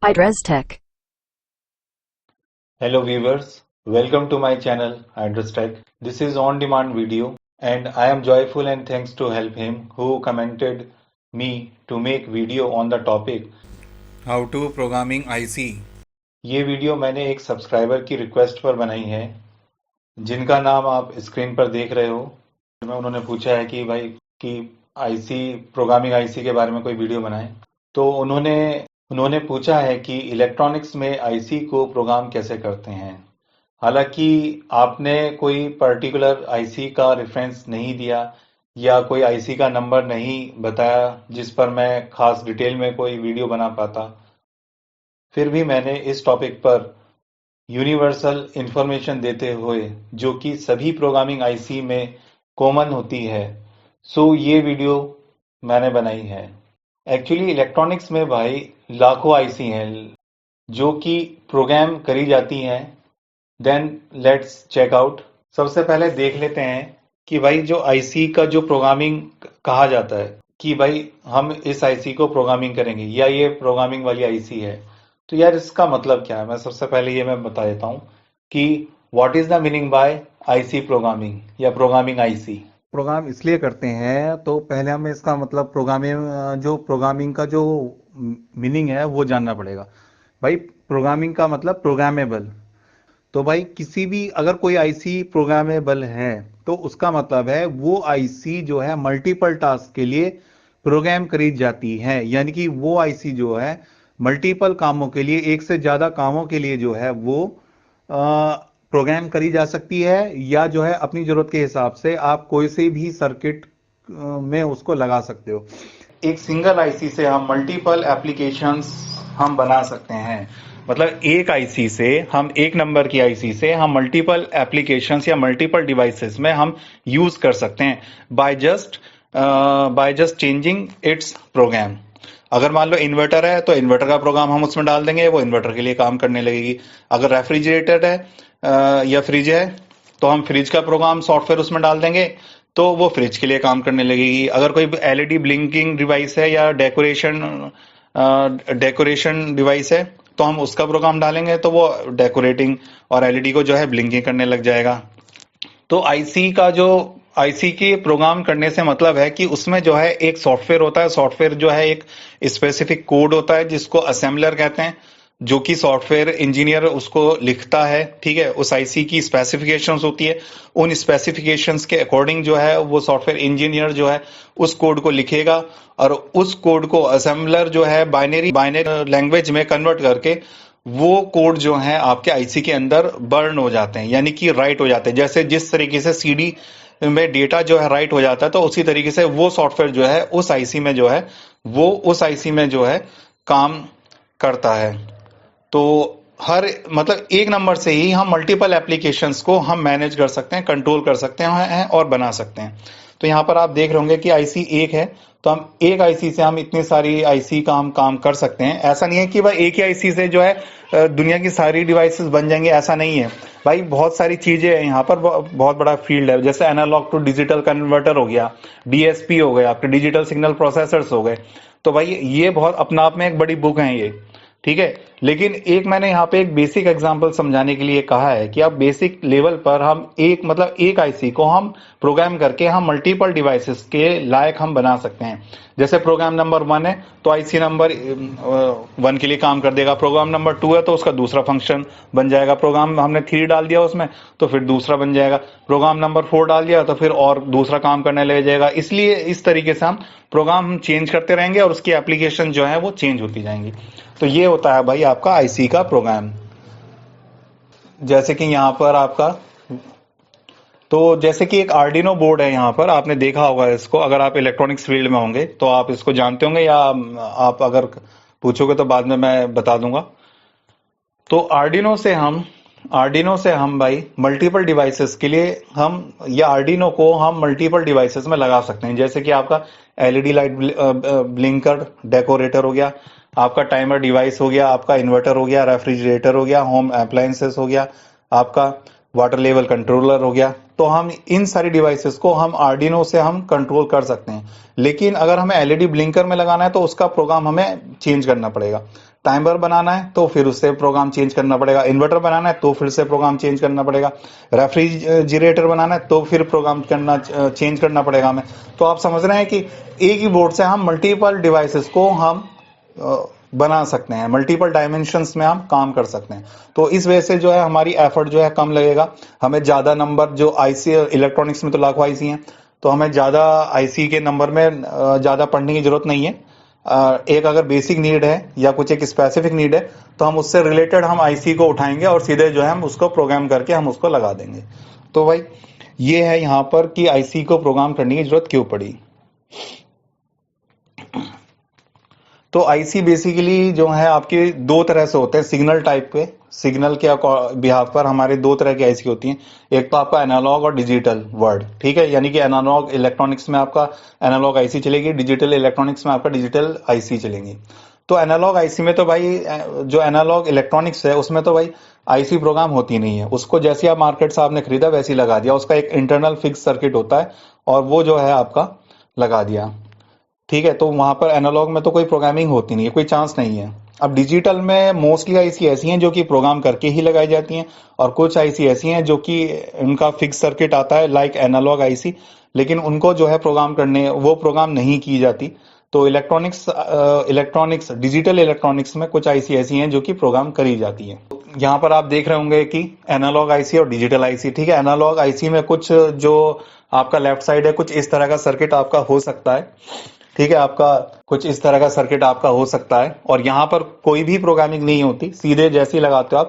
Hydres Tech. Hello viewers, welcome to my channel Hydrostech. This is on-demand video and I am joyful and thanks to help him who commented me to make video on the topic How to Programming IC. ये video मैंने एक subscriber की request पर बनाई है जिनका नाम आप स्क्रीन पर देख रहे हो। मैं उन्होंने पूछा है कि भाई कि आईसी प्रोग्रामिंग आईसी के बारे में कोई वीडियो बनाए। तो उन्होंने पूछा है कि इलेक्ट्रॉनिक्स में आईसी को प्रोग्राम कैसे करते हैं। हालांकि आपने कोई पर्टिकुलर आईसी का रेफरेंस नहीं दिया या कोई आईसी का नंबर नहीं बताया जिस पर मैं खास डिटेल में कोई वीडियो बना पाता, फिर भी मैंने इस टॉपिक पर यूनिवर्सल इंफॉर्मेशन देते हुए जो कि सभी प्रोग्रामिंग आईसी में कॉमन होती है, सो ये वीडियो मैंने बनाई है। एक्चुअली इलेक्ट्रॉनिक्स में भाई लाखों आईसी हैं जो कि प्रोग्राम करी जाती हैं। Then let's check out. सबसे पहले देख लेते हैं कि भाई जो आईसी का जो प्रोग्रामिंग कहा जाता है कि भाई हम इस आईसी को प्रोग्रामिंग करेंगे या ये प्रोग्रामिंग वाली आईसी है, तो यार इसका मतलब क्या है। मैं सबसे पहले ये मैं बता देता हूँ कि what is the meaning bye IC programming या प्रोग्रामिंग आईसी। प्रोग्राम इसलिए करते हैं तो पहले हमें इसका मतलब प्रोग्रामिंग का जो मीनिंग है वो जानना पड़ेगा। भाई प्रोग्रामिंग का मतलब प्रोग्रामेबल। तो भाई किसी भी अगर कोई आईसी प्रोग्रामेबल है तो उसका मतलब है वो आईसी जो है मल्टीपल टास्क के लिए प्रोग्राम करी जाती है, यानी कि वो आईसी जो है मल्टीपल कामों के लिए, एक से ज्यादा कामों के लिए जो है वो प्रोग्राम करी जा सकती है, या जो है अपनी जरूरत के हिसाब से आप कोई से भी सर्किट में उसको लगा सकते हो। एक सिंगल आईसी से हम मल्टीपल एप्लीकेशंस हम बना सकते हैं। मतलब एक आईसी से हम एक नंबर की आईसी से हम मल्टीपल एप्लीकेशंस या मल्टीपल डिवाइसेस में हम यूज कर सकते हैं by just changing its program. अगर मान लो इन्वर्टर है तो इन्वर्टर का प्रोग्राम हम उसमें डाल देंगे, वो इन्वर्टर के लिए काम करने लगेगी। अगर रेफ्रिजरेटर है या फ्रिज है तो हम फ्रिज का प्रोग्राम सॉफ्टवेयर उसमें डाल देंगे तो वो फ्रिज के लिए काम करने लगेगी। अगर कोई एलईडी ब्लिंकिंग डिवाइस है या डेकोरेशन डिवाइस है तो हम उसका प्रोग्राम डालेंगे तो वो डेकोरेटिंग और एलईडी को जो है ब्लिंकिंग करने लग जाएगा। तो आईसी के प्रोग्राम करने से मतलब है कि उसमें जो है एक सॉफ्टवेयर होता है। सॉफ्टवेयर जो है एक स्पेसिफिक कोड होता है जिसको असेंबलर कहते हैं, जो कि सॉफ्टवेयर इंजीनियर उसको लिखता है। ठीक है, उस आईसी की स्पेसिफिकेशंस होती है, उन स्पेसिफिकेशंस के अकॉर्डिंग जो है वो सॉफ्टवेयर इंजीनियर जो है उस कोड को लिखेगा और उस कोड को असेंबलर जो है बाइनरी लैंग्वेज में कन्वर्ट करके वो कोड जो है आपके आईसी के अंदर बर्न हो जाते हैं, यानी कि राइट हो जाते हैं। जैसे जिस तरीके से सीडी में डेटा जो है राइट हो जाता है तो उसी तरीके से वो सॉफ्टवेयर जो है उस आईसी में जो है वो उस आईसी में जो है काम करता है। तो हर मतलब एक नंबर से ही हम मल्टीपल एप्लीकेशंस को हम मैनेज कर सकते हैं, कंट्रोल कर सकते हैं और बना सकते हैं। तो यहाँ पर आप देख रहे होंगे कि आईसी एक है तो हम एक आईसी से हम इतनी सारी आईसी का हम काम कर सकते हैं। ऐसा नहीं है कि भाई एक ही आईसी से जो है दुनिया की सारी डिवाइसेस बन जाएंगे, ऐसा नहीं है भाई। बहुत सारी चीजें हैं यहाँ पर, बहुत बड़ा फील्ड है। जैसे एनालॉग टू डिजिटल कन्वर्टर हो गया, डीएसपी हो गया, आपके डिजिटल सिग्नल प्रोसेसर्स हो गए। तो भाई ये बहुत अपना आप में एक बड़ी बुक है ये, ठीक है। लेकिन एक मैंने यहाँ पे एक बेसिक एग्जांपल समझाने के लिए कहा है कि आप बेसिक लेवल पर हम एक आईसी को हम प्रोग्राम करके हम मल्टीपल डिवाइसेस के लायक हम बना सकते हैं। जैसे प्रोग्राम नंबर 1 है तो आईसी नंबर 1 के लिए काम कर देगा। प्रोग्राम नंबर 2 है तो उसका दूसरा फंक्शन बन जाएगा। प्रोग्राम हमने 3 डाल दिया उसमें तो फिर दूसरा बन जाएगा। प्रोग्राम नंबर 4 डाल दिया तो फिर और दूसरा काम करने लग जाएगा। इसलिए इस तरीके से हम प्रोग्राम चेंज करते रहेंगे और उसकी एप्लीकेशन जो है वो चेंज होती जाएंगी। तो ये होता है भाई आपका आईसी का प्रोग्राम। जैसे कि यहाँ पर आपका जैसे कि एक आर्डिनो बोर्ड है, यहाँ पर आपने देखा होगा इसको। अगर आप इलेक्ट्रॉनिक्स फील्ड में होंगे तो आप इसको जानते होंगे, या आप अगर पूछोगे तो बाद में मैं बता दूंगा। तो आर्डिनो से हम भाई मल्टीपल डिवाइसेस के लिए हम या आर्डिनो को हम मल्टीपल डिवाइसेस में लगा सकते हैं। जैसे कि आपका एलईडी लाइट ब्लिंकर डेकोरेटर हो गया, आपका टाइमर डिवाइस हो गया, आपका इन्वर्टर हो गया, रेफ्रिजरेटर हो गया, होम अप्लायंसेस हो गया, आपका वाटर लेवल कंट्रोलर हो गया। तो हम इन सारी डिवाइसेस को हम आर्डिनो से हम कंट्रोल कर सकते हैं। लेकिन अगर हमें एलईडी ब्लिंकर में लगाना है तो उसका प्रोग्राम हमें चेंज करना पड़ेगा। टाइमर बनाना है तो फिर उससे प्रोग्राम चेंज करना पड़ेगा, इन्वर्टर बनाना है तो फिर से प्रोग्राम चेंज करना पड़ेगा, रेफ्रिजरेटर बनाना है तो फिर प्रोग्राम करना चेंज करना पड़ेगा हमें। तो आप समझ रहे हैं कि एक ही बोर्ड से हम मल्टीपल डिवाइसेस को हम बना सकते हैं, मल्टीपल डायमेंशंस में हम काम कर सकते हैं। तो इस वजह से जो है हमारी एफर्ट जो है कम लगेगा, हमें ज्यादा नंबर, जो आईसी इलेक्ट्रॉनिक्स में तो लाखों आईसी हैं, तो हमें ज्यादा आईसी के नंबर में ज्यादा पढ़ने की जरूरत नहीं है। एक अगर बेसिक नीड है या कुछ एक स्पेसिफिक नीड है तो हम उससे रिलेटेड हम आईसी को उठाएंगे और सीधे जो है हम उसको प्रोग्राम करके हम उसको लगा देंगे। तो भाई ये है यहाँ पर कि आईसी को प्रोग्राम करने की जरूरत क्यों पड़ी। तो आईसी बेसिकली जो है आपके दो तरह से होते हैं, सिग्नल टाइप पे, सिग्नल के बिहाफ पर हमारे दो तरह की आईसी होती हैं। एक तो आपका एनालॉग और डिजिटल वर्ड, ठीक है, यानी कि एनालॉग इलेक्ट्रॉनिक्स में आपका एनालॉग आईसी चलेगी, डिजिटल इलेक्ट्रॉनिक्स में आपका डिजिटल आईसी चलेंगी। तो एनालॉग आईसी में तो भाई जो एनालॉग इलेक्ट्रॉनिक्स है उसमें तो भाई आईसी प्रोग्राम होती नहीं है, उसको जैसे आप मार्केट से आपने खरीदा वैसे ही लगा दिया, उसका एक इंटरनल फिक्स सर्किट होता है और वो जो है आपका लगा दिया, ठीक है। तो वहां पर एनालॉग में तो कोई प्रोग्रामिंग होती नहीं है, कोई चांस नहीं है। अब डिजिटल में मोस्टली आईसी ऐसी हैं जो कि प्रोग्राम करके ही लगाई जाती हैं, और कुछ आईसी ऐसी हैं जो कि उनका फिक्स सर्किट आता है लाइक एनालॉग आईसी, लेकिन उनको जो है प्रोग्राम करने, वो प्रोग्राम नहीं की जाती। तो इलेक्ट्रॉनिक्स डिजिटल इलेक्ट्रॉनिक्स में कुछ आईसी ऐसी हैं जो कि प्रोग्राम करी जाती हैं। यहाँ पर आप देख रहे होंगे कि एनालॉग आईसी और डिजिटल आईसी, ठीक है। एनालॉग आईसी में कुछ जो आपका लेफ्ट साइड है, कुछ इस तरह का सर्किट आपका हो सकता है, ठीक है, आपका कुछ इस तरह का सर्किट आपका हो सकता है, और यहाँ पर कोई भी प्रोग्रामिंग नहीं होती, सीधे जैसे ही लगाते हो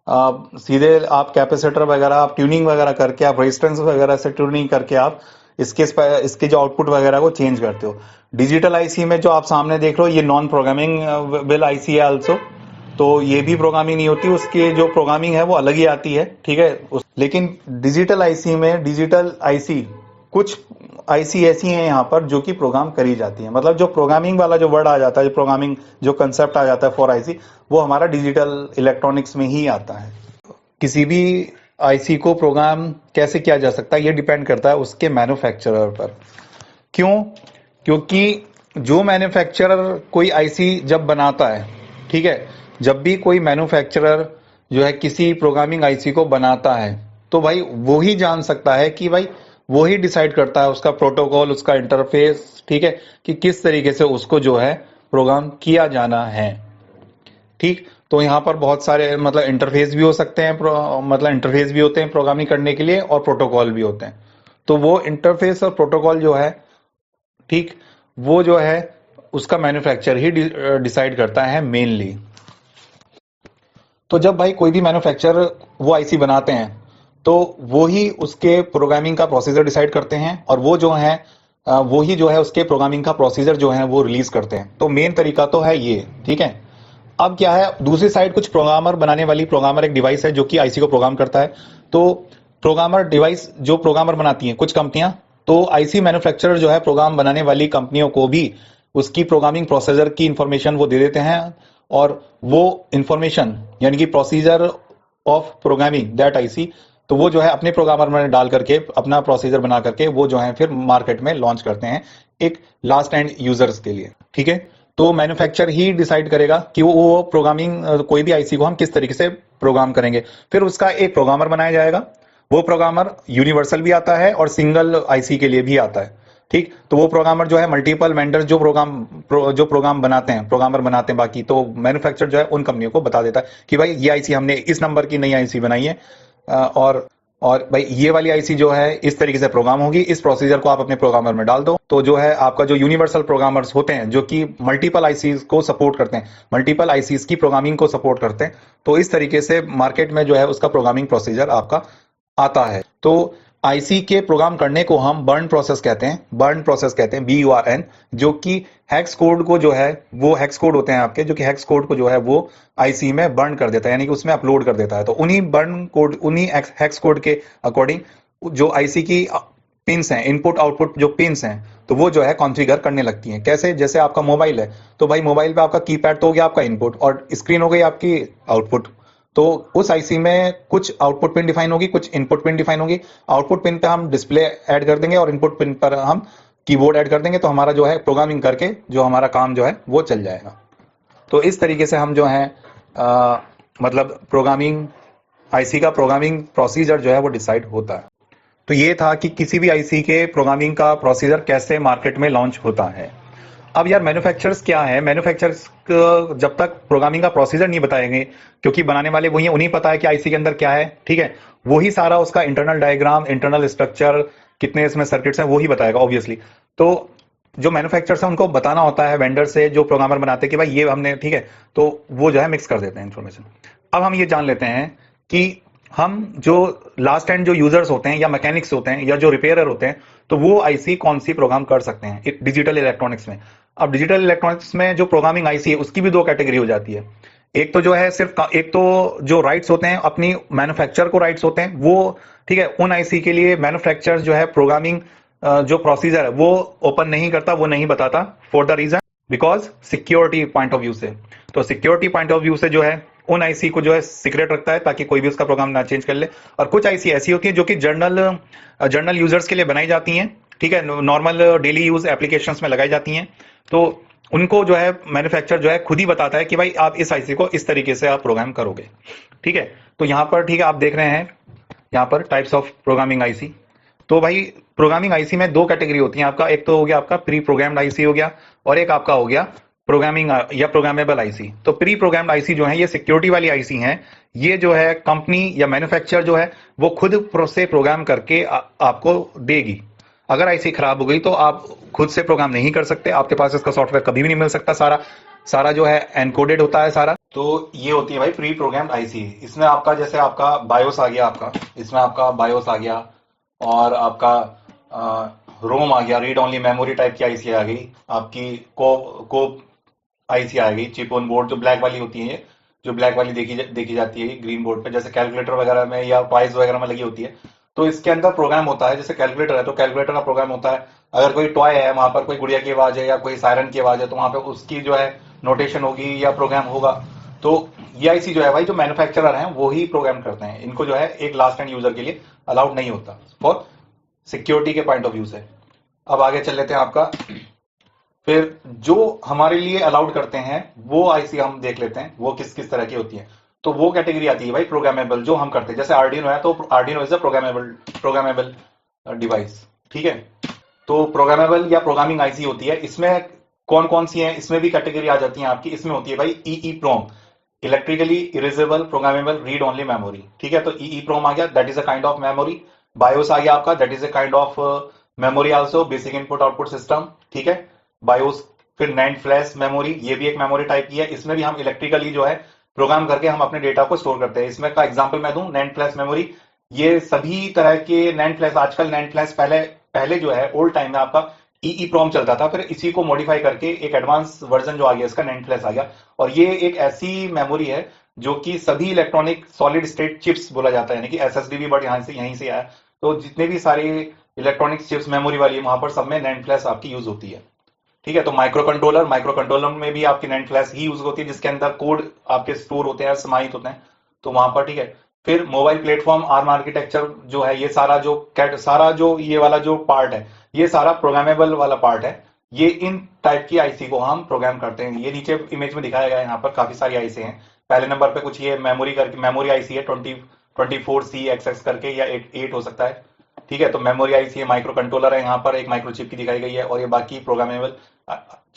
आप सीधे आप कैपेसिटर वगैरह आप ट्यूनिंग वगैरह करके, आप रेजिस्टेंस वगैरह से ट्यूनिंग करके आप इसके जो आउटपुट वगैरह को चेंज करते हो। डिजिटल आईसी में जो आप सामने देख रहे हो ये नॉन प्रोग्रामिंग विल आईसी है ऑल्सो, तो ये भी प्रोग्रामिंग नहीं होती, उसकी जो प्रोग्रामिंग है वो अलग ही आती है, ठीक है। लेकिन डिजिटल आईसी में, डिजिटल आईसी कुछ आईसी ऐसी हैं यहाँ पर जो कि प्रोग्राम करी जाती है, मतलब जो प्रोग्रामिंग वाला जो वर्ड आ जाता है, जो प्रोग्रामिंग जो कंसेप्ट आ जाता है फॉर आईसी, वो हमारा डिजिटल इलेक्ट्रॉनिक्स में ही आता है। किसी भी आईसी को प्रोग्राम कैसे किया जा सकता है ये डिपेंड करता है उसके मैन्युफैक्चरर पर। क्यों? क्योंकि जो मैन्युफैक्चरर कोई आईसी जब बनाता है, ठीक है, जब भी कोई मैन्युफैक्चरर जो है किसी प्रोग्रामिंग आईसी को बनाता है तो भाई वो ही जान सकता है कि भाई वो ही डिसाइड करता है उसका प्रोटोकॉल, उसका इंटरफेस, ठीक है, कि किस तरीके से उसको जो है प्रोग्राम किया जाना है, ठीक। तो यहाँ पर बहुत सारे मतलब इंटरफेस भी हो सकते हैं, मतलब इंटरफेस भी होते हैं प्रोग्रामिंग करने के लिए, और प्रोटोकॉल भी होते हैं। तो वो इंटरफेस और प्रोटोकॉल जो है, ठीक, वो जो है उसका मैन्युफैक्चर ही डिसाइड करता है मेनली। तो जब भाई कोई भी मैन्युफैक्चरर वो आईसी बनाते हैं तो वो ही उसके प्रोग्रामिंग का प्रोसीजर डिसाइड करते हैं, और वो जो है वो ही जो है उसके प्रोग्रामिंग का प्रोसीजर जो है वो रिलीज करते हैं। तो मेन तरीका तो है ये, ठीक है। अब क्या है, दूसरी साइड कुछ प्रोग्रामर बनाने वाली, प्रोग्रामर एक डिवाइस है जो कि आईसी को प्रोग्राम करता है। तो प्रोग्रामर डिवाइस जो प्रोग्रामर बनाती हैं कुछ कंपनियां, तो आईसी मैन्युफैक्चरर जो है प्रोग्राम बनाने वाली कंपनियों को भी उसकी प्रोग्रामिंग प्रोसीजर की इंफॉर्मेशन वो दे देते हैं, और वो इंफॉर्मेशन यानी कि procedure of programming that IC, तो वो जो है अपने प्रोग्रामर में डाल करके अपना प्रोसीजर बना करके वो जो है फिर मार्केट में लॉन्च करते हैं एक लास्ट एंड यूजर्स के लिए, ठीक है। तो मैन्युफैक्चर ही डिसाइड करेगा कि वो प्रोग्रामिंग कोई भी आईसी को हम किस तरीके से प्रोग्राम करेंगे, फिर उसका एक प्रोग्रामर बनाया जाएगा। वो प्रोग्रामर यूनिवर्सल भी आता है और सिंगल आईसी के लिए भी आता है, ठीक। तो वो प्रोग्रामर जो है मल्टीपल वेंडर्स जो प्रोग्राम बनाते हैं, प्रोग्रामर बनाते हैं बाकी, तो मैन्युफैक्चर जो है उन कंपनियों को बता देता है कि भाई ये आईसी हमने इस नंबर की नई आईसी बनाई है, और भाई ये वाली आईसी जो है इस तरीके से प्रोग्राम होगी, इस प्रोसीजर को आप अपने प्रोग्रामर में डाल दो। तो जो है आपका जो यूनिवर्सल प्रोग्रामर्स होते हैं जो कि मल्टीपल आईसीज को सपोर्ट करते हैं, मल्टीपल आईसीज की प्रोग्रामिंग को सपोर्ट करते हैं, तो इस तरीके से मार्केट में जो है उसका प्रोग्रामिंग प्रोसीजर आपका आता है। तो आईसी के प्रोग्राम करने को हम बर्न प्रोसेस कहते हैं, बर्न प्रोसेस कहते हैं, BURN, जो कि हेक्स कोड को जो है, वो हेक्स कोड होते हैं आपके, जो कि हेक्स कोड को जो है वो आईसी में बर्न कर देता है, यानी कि उसमें अपलोड कर देता है। तो उन्हीं बर्न कोड, उन्हीं हेक्स कोड के अकॉर्डिंग जो आईसी की पिंस हैं, इनपुट आउटपुट जो पिंस हैं, तो वो जो है कॉन्फ़िगर करने लगती हैं। कैसे? जैसे आपका मोबाइल है, तो भाई मोबाइल पे आपका कीपैड तो हो गया आपका इनपुट, और स्क्रीन हो गई आपकी आउटपुट। तो उस आईसी में कुछ आउटपुट पिन डिफाइन होगी, कुछ इनपुट पिन डिफाइन होगी। आउटपुट पिन पे हम डिस्प्ले ऐड कर देंगे और इनपुट पिन पर हम कीबोर्ड ऐड कर देंगे, तो हमारा जो है प्रोग्रामिंग करके जो हमारा काम जो है वो चल जाएगा। तो इस तरीके से हम जो है मतलब प्रोग्रामिंग आईसी का प्रोग्रामिंग प्रोसीजर जो है वो डिसाइड होता है। तो ये था कि किसी भी आईसी के प्रोग्रामिंग का प्रोसीजर कैसे मार्केट में लॉन्च होता है। अब यार मैन्युफैक्चरर्स क्या है, मैन्युफैक्चरर्स जब तक प्रोग्रामिंग का प्रोसीजर नहीं बताएंगे, क्योंकि बनाने वाले वही हैं, उन्हें पता है कि आईसी के अंदर क्या है, ठीक है, वही सारा उसका इंटरनल डायग्राम, इंटरनल स्ट्रक्चर, कितने इसमें सर्किट्स हैं, वही बताएगा ऑब्वियसली। तो जो मैन्युफैक्चरर्स हैं उनको बताना होता है वेंडर से, जो प्रोग्रामर बनाते हैं कि भाई ये हमने, ठीक है, तो वो जो है मिक्स कर देते हैं इन्फॉर्मेशन। अब हम ये जान लेते हैं कि हम जो लास्ट एंड जो यूजर्स होते हैं या मैकेनिक्स होते हैं या जो रिपेयरर होते हैं, तो वो आईसी कौन सी प्रोग्राम कर सकते हैं डिजिटल इलेक्ट्रॉनिक्स में। अब डिजिटल इलेक्ट्रॉनिक्स में जो प्रोग्रामिंग आईसी है उसकी भी दो कैटेगरी हो जाती है। एक तो जो है सिर्फ एक तो जो राइट्स होते हैं अपनी मैन्युफैक्चर को राइट्स होते हैं वो, ठीक है, उन आईसी के लिए मैन्युफैक्चर जो है प्रोग्रामिंग जो प्रोसीजर है वो ओपन नहीं करता, वो नहीं बताता, for the reason because security point of view से। तो सिक्योरिटी पॉइंट ऑफ व्यू से जो है उन आईसी को जो है सीक्रेट रखता है ताकि कोई भी उसका प्रोग्राम ना चेंज कर ले। और कुछ आईसी ऐसी होती है जो कि जर्नल यूजर्स के लिए बनाई जाती हैं, ठीक है, नॉर्मल डेली यूज एप्लीकेशंस में लगाई जाती हैं। तो उनको जो है मैन्युफैक्चर जो है खुद ही बताता है कि भाई आप इस आईसी को इस तरीके से आप प्रोग्राम करोगे, ठीक है। तो यहां पर, ठीक है, आप देख रहे हैं यहां पर टाइप्स ऑफ प्रोग्रामिंग आईसी। तो भाई प्रोग्रामिंग आईसी में दो कैटेगरी होती है आपका, एक तो हो गया आपका प्री प्रोग्राम्ड आईसी हो गया, और एक आपका हो गया प्रोग्रामिंग या प्रोग्रामेबल आईसी। तो प्री प्रोग्राम्ड आईसी जो है ये सिक्योरिटी वाली आईसी है। ये जो है कंपनी या मैन्युफैक्चर जो है वो खुद से प्रोग्राम करके आपको देगी। अगर आईसी खराब हो गई तो आप खुद से प्रोग्राम नहीं कर सकते, आपके पास इसका सॉफ्टवेयर कभी भी नहीं मिल सकता, सारा सारा जो है एनकोडेड होता है सारा। तो ये होती है भाई प्री प्रोग्राम्ड आईसी। इसमें आपका जैसे आपका बायोस आ गया, आपका इसमें आपका बायोस आ गया, और आपका रोम आ गया, रीड ओनली मेमोरी टाइप की आईसी आ गई, आपकी कोप आईसी आ गई, चिप ऑन बोर्ड जो ब्लैक वाली होती है, जो ब्लैक वाली देखी जाती है ग्रीन बोर्ड पे, जैसे कैलकुलेटर वगैरह में या टॉयज वगैरह में लगी होती है। तो इसके अंदर प्रोग्राम होता है, जैसे कैलकुलेटर है तो कैलकुलेटर का प्रोग्राम होता है। अगर कोई टॉय है, वहां पर कोई गुड़िया की आवाज है या कोई सायरन की आवाज है, तो वहां पे उसकी जो है नोटेशन होगी या प्रोग्राम होगा। तो ये आईसी जो है भाई जो मैन्युफैक्चरर हैं वो ही प्रोग्राम करते हैं, इनको जो है एक लास्ट एंड यूजर के लिए अलाउड नहीं होता फॉर सिक्योरिटी के पॉइंट ऑफ व्यू से। अब आगे चल लेते हैं आपका, फिर जो हमारे लिए अलाउड करते हैं वो आईसी हम देख लेते हैं वो किस किस तरह की होती है। तो वो कैटेगरी आती है भाई प्रोग्रामेबल, जो हम करते हैं, जैसे आर्डिनो है तो Arduino is a programmable device, ठीक है। तो प्रोग्रामेबल या प्रोग्रामिंग आईसी होती है। इसमें कौन कौन सी है, इसमें भी कैटेगरी आ जाती है आपकी। इसमें होती है भाई EEPROM, electrically erasable programmable read only memory, ठीक है। तो ईईप्रोम आ गया, that is a kind of memory. BIOS आ गया आपका, that is a kind of memory also, basic input output system, ठीक है, बायोस। फिर नैंड फ्लैश मेमोरी, ये भी एक मेमोरी टाइप की है, इसमें भी हम इलेक्ट्रिकली जो है प्रोग्राम करके हम अपने डेटा को स्टोर करते हैं। इसमें का एग्जांपल मैं दूं, नैंड फ्लैश मेमोरी, ये सभी तरह के नैंड फ्लैश, आजकल नैंड फ्लैश, पहले पहले जो है ओल्ड टाइम में आपका ईईप्रोम चलता था, फिर इसी को मॉडिफाई करके एक एडवांस वर्जन जो आ गया इसका नैंड फ्लैश आ गया। और ये एक ऐसी मेमोरी है जो कि सभी इलेक्ट्रॉनिक सॉलिड स्टेट चिप्स बोला जाता है, यानी कि एसएसडी भी बट यहीं से आया। तो जितने भी सारे इलेक्ट्रॉनिक चिप्स मेमोरी वाली वहां पर सब में नैंड फ्लैश आपकी यूज होती है, ठीक है। तो माइक्रो कंट्रोलर में भी आपकी नैंड फ्लैश ही यूज होती है, जिसके अंदर कोड आपके स्टोर होते हैं, समाहित होते हैं, तो वहां पर, ठीक है। फिर मोबाइल प्लेटफॉर्म आर्म आर्किटेक्चर जो है, ये सारा जो ये वाला जो पार्ट है, ये सारा प्रोग्रामेबल वाला पार्ट है। ये इन टाइप की आईसी को हम प्रोग्राम करते हैं। ये नीचे इमेज में दिखाया गया है, यहाँ पर काफी सारी आईसी हैं। पहले नंबर पे कुछ ये मेमोरी आईसी है 24C XX करके, या 8 हो सकता है, ठीक है। तो मेमोरी आईसी है, माइक्रो कंट्रोलर है, यहाँ पर एक माइक्रो चिप की दिखाई गई है, और ये बाकी प्रोग्रामेबल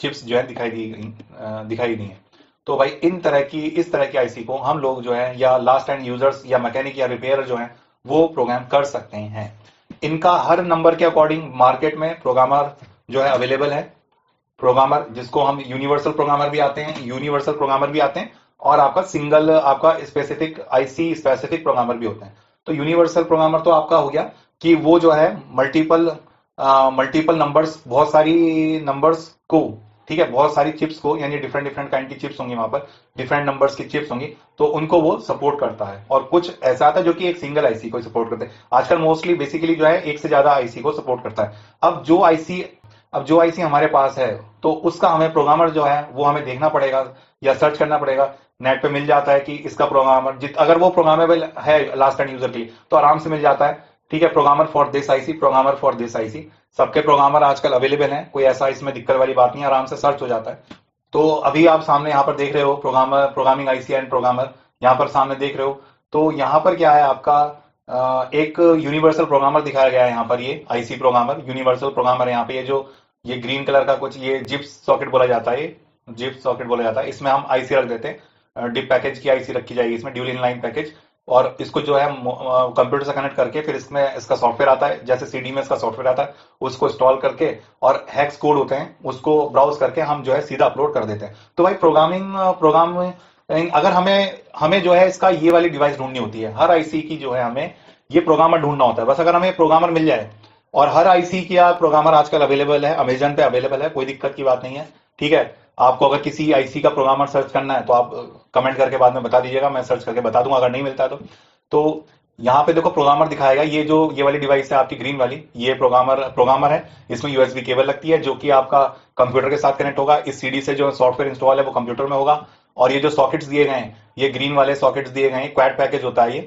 चिप्स जो है दिखाई दी है। तो भाई इस तरह की आईसी को हम लोग जो है या लास्ट एंड यूजर्स या मैकेनिक या रिपेयर जो है वो प्रोग्राम कर सकते हैं। इनका हर नंबर के अकॉर्डिंग मार्केट में प्रोग्रामर जो है अवेलेबल है। प्रोग्रामर जिसको हम यूनिवर्सल प्रोग्रामर भी आते हैं, और आपका सिंगल आपका स्पेसिफिक आईसी स्पेसिफिक प्रोग्रामर भी होते हैं। तो यूनिवर्सल प्रोग्रामर तो आपका हो गया कि वो जो है मल्टीपल नंबर्स, बहुत सारी नंबर्स को, ठीक है, बहुत सारी चिप्स को, यानी डिफरेंट डिफरेंट काइंड की चिप्स होंगी, वहां पर डिफरेंट नंबर्स की चिप्स होंगी, तो उनको वो सपोर्ट करता है। और कुछ ऐसा आता है जो कि एक सिंगल आईसी को सपोर्ट करते हैं। आजकल मोस्टली बेसिकली जो है एक से ज्यादा आईसी को सपोर्ट करता है। अब जो आईसी हमारे पास है, तो उसका हमें प्रोग्रामर जो है वो हमें देखना पड़ेगा या सर्च करना पड़ेगा। नेट पे मिल जाता है कि इसका प्रोग्रामर अगर वो प्रोग्रामेबल है लास्ट एंड यूजर के लिए, तो आराम से मिल जाता है, ठीक है। प्रोग्रामर फॉर दिस आईसी, सबके प्रोग्रामर आजकल अवेलेबल हैं, कोई ऐसा इसमें दिक्कत वाली बात नहीं है, आराम से सर्च हो जाता है। तो अभी आप सामने यहाँ पर देख रहे हो प्रोग्रामिंग आईसी एंड प्रोग्रामर, यहाँ पर सामने देख रहे हो। तो यहाँ पर क्या है आपका एक यूनिवर्सल प्रोग्रामर दिखाया गया है। यहाँ पर ये आईसी प्रोग्रामर यूनिवर्सल प्रोग्रामर है। यहाँ पे ये ग्रीन कलर का कुछ ये जिप सॉकेट बोला जाता है, ये जिप सॉकेट बोला जाता है। इसमें हम आईसी रख देते हैं, डिप पैकेज की आईसी रखी जाएगी इसमें, ड्यूल इनलाइन पैकेज। और इसको जो है कंप्यूटर से कनेक्ट करके फिर इसमें इसका सॉफ्टवेयर आता है, जैसे सीडी में इसका सॉफ्टवेयर आता है, उसको इंस्टॉल करके और हैक्स कोड होते हैं उसको ब्राउज करके हम जो है सीधा अपलोड कर देते हैं। तो भाई प्रोग्राम अगर हमें हमें जो है इसका ये वाली डिवाइस ढूंढनी होती है, हर आईसी की जो है हमें ये प्रोग्रामर ढूंढना होता है। बस अगर हमें प्रोग्रामर मिल जाए, और हर आईसी की प्रोग्रामर आजकल अवेलेबल है, अमेजन पे अवेलेबल है, कोई दिक्कत की बात नहीं है। ठीक है, आपको अगर किसी आईसी का प्रोग्रामर सर्च करना है तो आप कमेंट करके बाद में बता दीजिएगा, मैं सर्च करके बता दूंगा अगर नहीं मिलता है तो यहाँ पे देखो प्रोग्रामर दिखाएगा। ये वाली डिवाइस है आपकी ग्रीन वाली, ये प्रोग्रामर है। इसमें यूएसबी केबल लगती है जो कि आपका कंप्यूटर के साथ कनेक्ट होगा। इस सीडी से जो सॉफ्टवेयर इंस्टॉल है वो कंप्यूटर में होगा। और ये जो सॉकेट्स दिए गए हैं, ये ग्रीन वाले सॉकेट्स दिए गए हैं, क्वाड पैकेज होता है, ये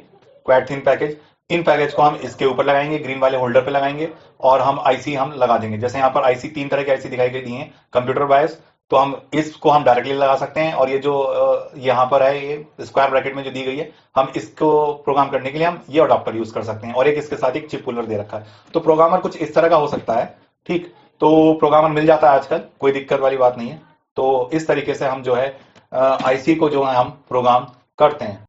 क्वाड थिन पैकेज। इन पैकेज को हम इसके ऊपर लगाएंगे, ग्रीन वाले होल्डर पे लगाएंगे और हम आईसी हम लगा देंगे। जैसे यहाँ पर आईसी 3 तरह की आईसी दिखाई गई है, कंप्यूटर बायस, तो हम इसको हम डायरेक्टली लगा सकते हैं। और ये जो यहाँ पर है ये स्क्वायर ब्रैकेट में जो दी गई है, हम इसको प्रोग्राम करने के लिए हम ये अडॉप्टर यूज कर सकते हैं। और एक इसके साथ एक चिप पुलर दे रखा है। तो प्रोग्रामर कुछ इस तरह का हो सकता है। ठीक, तो प्रोग्रामर मिल जाता है आजकल, कोई दिक्कत वाली बात नहीं है। तो इस तरीके से हम जो है आईसी को जो है हम प्रोग्राम करते हैं।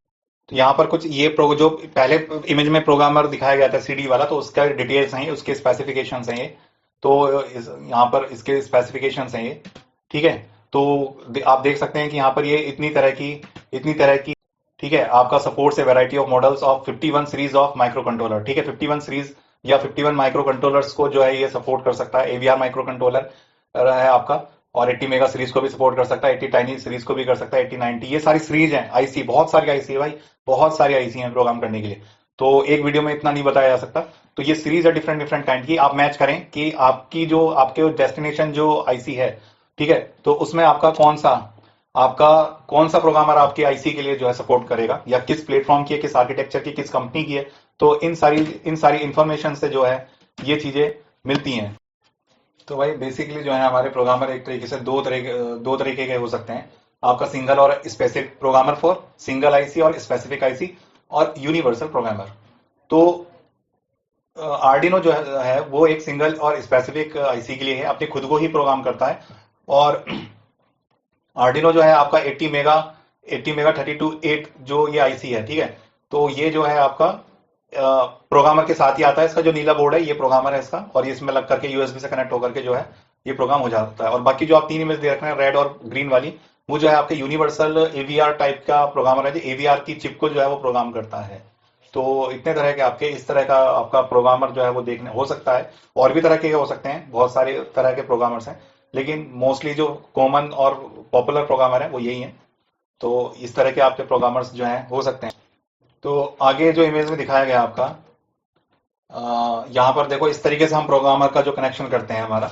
तो यहाँ पर कुछ जो पहले इमेज में प्रोग्रामर दिखाया गया था सीडी वाला, तो उसका डिटेल्स हैं, उसके स्पेसिफिकेशंस हैं ये। तो यहाँ पर इसके स्पेसिफिकेशंस हैं ये। ठीक है, तो आप देख सकते हैं कि यहाँ पर ये इतनी तरह की ठीक है, आपका सपोर्ट्स है variety of models of 51 series of micro controller. ठीक है, 51 सीरीज या 51 माइक्रो कंट्रोलर्स को जो है ये सपोर्ट कर सकता है। एवीआर माइक्रो कंट्रोलर है आपका, और 80 मेगा सीरीज को भी सपोर्ट कर सकता है, 80 टाइनी सीरीज को भी कर सकता है, 80 90, ये सारी सीरीज हैं आईसी। बहुत सारी आईसी है भाई, बहुत सारी आईसी हैं प्रोग्राम करने के लिए। तो एक वीडियो में इतना नहीं बताया जा सकता। तो ये सीरीज है डिफरेंट डिफरेंट काइंड की। आप मैच करें कि आपके डेस्टिनेशन जो आईसी है, ठीक है, तो उसमें आपका कौन सा प्रोग्रामर आपके आईसी के लिए जो है सपोर्ट करेगा, या किस प्लेटफॉर्म की है, किस आर्किटेक्चर की, किस कंपनी की है। तो इन सारी इंफॉर्मेशन से जो है ये चीजें मिलती हैं। तो भाई बेसिकली जो है हमारे प्रोग्रामर एक तरीके से दो तरीके के हो सकते हैं। आपका सिंगल और specific programmer for single IC, और स्पेसिफिक आईसी, और यूनिवर्सल प्रोग्रामर। तो आर्डिनो जो है वो एक सिंगल और स्पेसिफिक आईसी के लिए है, अपने खुद को ही प्रोग्राम करता है। और आर्डिनो जो है आपका 80 मेगा 32.8 जो ये आईसी है, ठीक है, तो ये जो है आपका प्रोग्रामर के साथ ही आता है। इसका जो नीला बोर्ड है ये प्रोग्रामर है इसका, और ये इसमें लग करके यूएसबी से कनेक्ट होकर के जो है ये प्रोग्राम हो जाता है। और बाकी जो आप 3 इमेज दे रखे हैं, रेड और ग्रीन वाली, वो जो है आपके यूनिवर्सल एवीआर टाइप का प्रोग्रामर है, जो एवीआर की चिप को जो है वो प्रोग्राम करता है। तो इतने तरह के आपके इस तरह का आपका प्रोग्रामर जो है वो देखने हो सकता है। और भी तरह के हो सकते हैं, बहुत सारे तरह के प्रोग्रामर्स हैं, लेकिन मोस्टली जो कॉमन और पॉपुलर प्रोग्रामर है वो यही है। तो इस तरह के आपके प्रोग्रामर्स जो हैं हो सकते हैं। तो आगे जो इमेज में दिखाया गया आपका, यहाँ पर देखो इस तरीके से हम प्रोग्रामर का जो कनेक्शन करते हैं हमारा।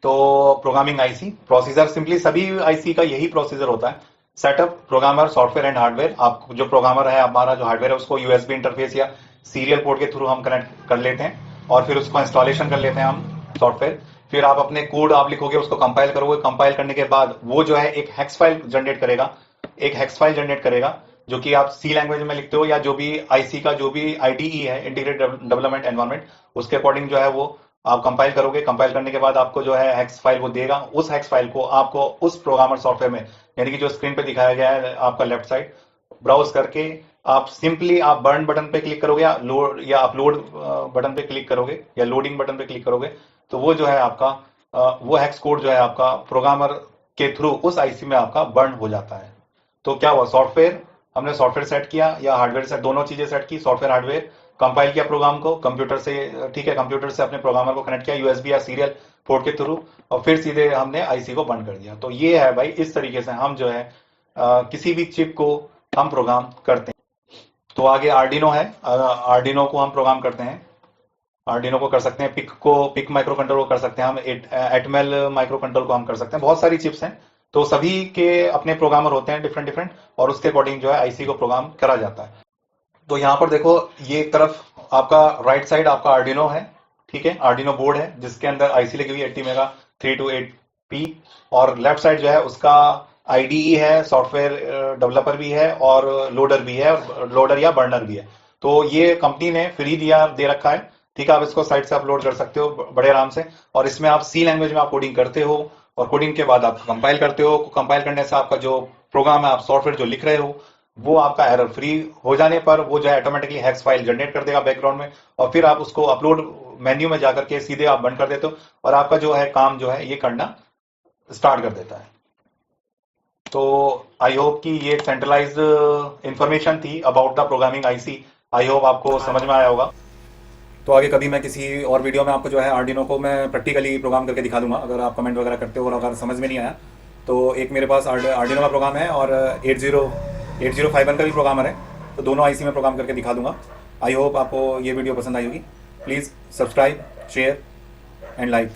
तो प्रोग्रामिंग आईसी प्रोसीजर, सिंपली सभी आईसी का यही प्रोसीजर होता है। Setup, programmer, software and hardware. आप जो प्रोग्रामर है हमारा जो हार्डवेयर है उसको यूएसबी इंटरफेस या सीरियल पोर्ट के थ्रू हम कनेक्ट कर लेते हैं, और फिर उसको इंस्टॉलेशन कर लेते हैं हम सॉफ्टवेयर। फिर आप अपने कोड आप लिखोगे, उसको कंपाइल करोगे, कंपाइल करने के बाद वो जो है एक हेक्स फाइल जनरेट करेगा, जो कि आप सी लैंग्वेज में लिखते हो, या जो भी आईसी का जो भी आईडीई है, इंटीग्रेटेड डेवलपमेंट एनवायरनमेंट, उसके अकॉर्डिंग जो है वो आप कंपाइल करोगे। कंपाइल करने के बाद आपको जो है हेक्स फाइल वो देगा। उस हेक्स फाइल को आपको उस प्रोग्रामर सॉफ्टवेयर में, यानी कि जो स्क्रीन पे दिखाया गया है आपका लेफ्ट साइड, ब्राउज करके आप सिंपली आप बर्न बटन पे क्लिक करोगे, या अपलोड बटन पे क्लिक करोगे, या लोडिंग बटन पे क्लिक करोगे, तो वो जो है आपका वो हेक्स कोड जो है आपका प्रोग्रामर के थ्रू उस आईसी में आपका बर्न हो जाता है। तो क्या हुआ, हमने सॉफ्टवेयर सेट किया या हार्डवेयर सेट, दोनों चीजें सेट की, सॉफ्टवेयर हार्डवेयर, कंपाइल किया प्रोग्राम को कंप्यूटर से, ठीक है, कंप्यूटर से अपने प्रोग्रामर को कनेक्ट किया यूएसबी या सीरियल पोर्ट के थ्रू, और फिर सीधे हमने आईसी को बंद कर दिया। तो ये है भाई, इस तरीके से हम जो है किसी भी चिप को हम प्रोग्राम करते हैं। तो आगे आर्डिनो है, आर्डिनो को हम प्रोग्राम करते हैं। आर्डिनो को कर सकते हैं, पिक माइक्रो कंट्रोल को कर सकते हैं हम, एटमेल माइक्रो कंट्रोल को हम कर सकते हैं। बहुत सारी चिप्स हैं, तो सभी के अपने प्रोग्रामर होते हैं डिफरेंट डिफरेंट, और उसके अकॉर्डिंग जो है आईसी को प्रोग्राम करा जाता है। तो यहाँ पर देखो, ये एक तरफ आपका राइट साइड आपका आर्डिनो है, ठीक है, आर्डिनो बोर्ड है जिसके अंदर आईसी लगी हुई है 80 मेगा पी, और लेफ्ट साइड जो है उसका आईडीई है, सॉफ्टवेयर डेवलपर भी है और लोडर भी है, लोडर या बर्नर भी है। तो ये कंपनी ने फ्री दिया दे रखा है, ठीक है। आप इसको साइट से अपलोड कर सकते हो बड़े आराम से, और इसमें आप सी लैंग्वेज में आप कोडिंग करते हो, और कोडिंग के बाद आप कंपाइल करते हो। कंपाइल करने से आपका जो प्रोग्राम है, आप सॉफ्टवेयर जो लिख रहे हो, वो आपका एरर फ्री हो जाने पर वो जो है ऑटोमेटिकली हेक्स फाइल जनरेट कर देगा बैकग्राउंड में, और फिर आप उसको अपलोड मेन्यू में जाकर के सीधे आप बंद कर देते हो, और आपका जो है काम जो है ये करना स्टार्ट कर देता है। तो आई होप कि ये एक सेंट्रलाइज्ड इंफॉर्मेशन थी about the programming IC. I hope आपको समझ में आया होगा। तो आगे कभी मैं किसी और वीडियो में आपको जो है आर्डिनो को मैं प्रैक्टिकली प्रोग्राम करके दिखा दूंगा, अगर आप कमेंट वगैरह करते हो और अगर समझ में नहीं आया तो एक मेरे पास आर्डिनो का प्रोग्राम है और 8051 का भी प्रोग्रामर है, तो दोनों आईसी में प्रोग्राम करके दिखा दूंगा। आई होप आपको ये वीडियो पसंद आई होगी। Please subscribe, share and like.